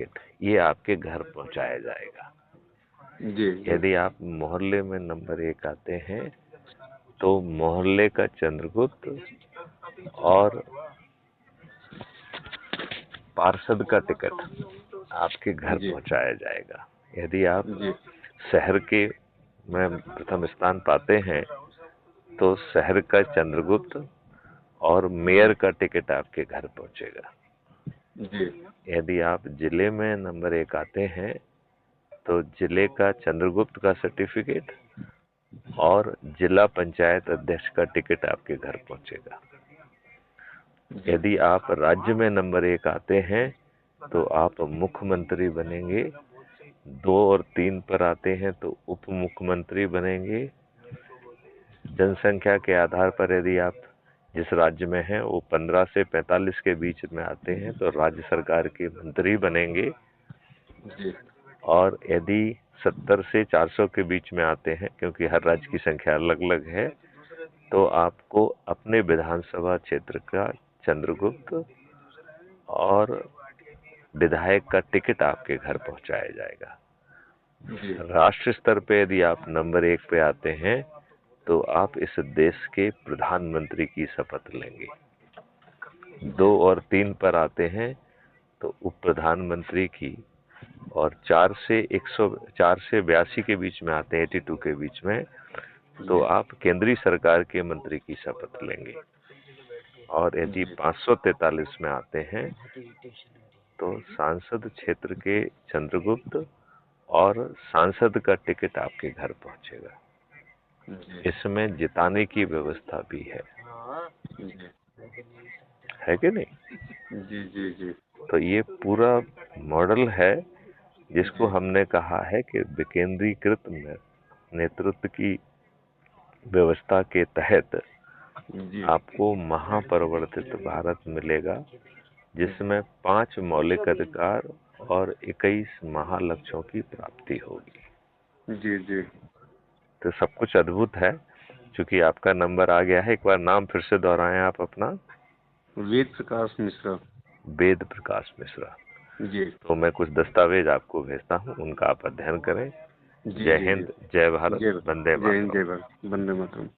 Ticket ये आपके घर पहुंचाया जाएगा। जी। यदि आप मोहल्ले में नंबर 1 आते हैं तो मोहल्ले का चंद्रगुप्त और पार्षद का टिकट आपके घर जी। पहुंचाया जाएगा। यदि आप जी। शहर के में प्रथम स्थान पाते हैं तो शहर का चंद्रगुप्त और मेयर का टिकट आपके घर पहुंचेगा। जी। यदि आप जिले में नंबर 1 आते हैं तो जिले का चंद्रगुप्त का सर्टिफिकेट और जिला पंचायत अध्यक्ष का टिकट आपके घर पहुंचेगा। जी। यदि आप राज्य में नंबर 1 आते हैं तो आप मुख्यमंत्री बनेंगे। 2 और 3 पर आते हैं तो उप मुख्यमंत्री बनेंगे। जनसंख्या के आधार पर यदि आप जिस राज्य में हैं वो 15 से 45 के बीच में आते हैं तो राज्य सरकार के मंत्री बनेंगे। जी। और यदि 70 से 400 के बीच में आते हैं, क्योंकि हर राज्य की संख्या अलग अलग है, तो आपको अपने विधानसभा क्षेत्र का चंद्रगुप्त और विधायक का टिकट आपके घर पहुंचाया जाएगा। जी। राष्ट्र स्तर पे यदि आप नंबर 1 पे आते हैं तो आप इस देश के प्रधानमंत्री की शपथ लेंगे। 2 और 3 पर आते हैं तो उप प्रधानमंत्री की, और 4 से 82 के बीच में आते हैं, 82 के बीच में, तो आप केंद्रीय सरकार के मंत्री की शपथ लेंगे। और यदि 543 में आते हैं तो सांसद क्षेत्र के चंद्रगुप्त और सांसद का टिकट आपके घर पहुंचेगा। इसमें जिताने की व्यवस्था भी है कि नहीं? जी। जी। जी। तो ये पूरा मॉडल है जिसको हमने कहा है कि विकेंद्रीकृत नेतृत्व की व्यवस्था के तहत आपको महापरिवर्तित भारत मिलेगा, जिसमें 5 मौलिक अधिकार और 21 महालक्ष्यों की प्राप्ति होगी। जी। जी। तो सब कुछ अद्भुत है। चूंकि आपका नंबर आ गया है, एक बार नाम फिर से दोहराएं आप अपना। वेद प्रकाश मिश्रा। वेद प्रकाश मिश्रा। जी। तो मैं कुछ दस्तावेज आपको भेजता हूँ, उनका आप अध्ययन करें। जी। जय जी। जी। हिंद, जय भारत, जय वंदे जय हिंद, मातरम। जय भारत, वंदे मातरम।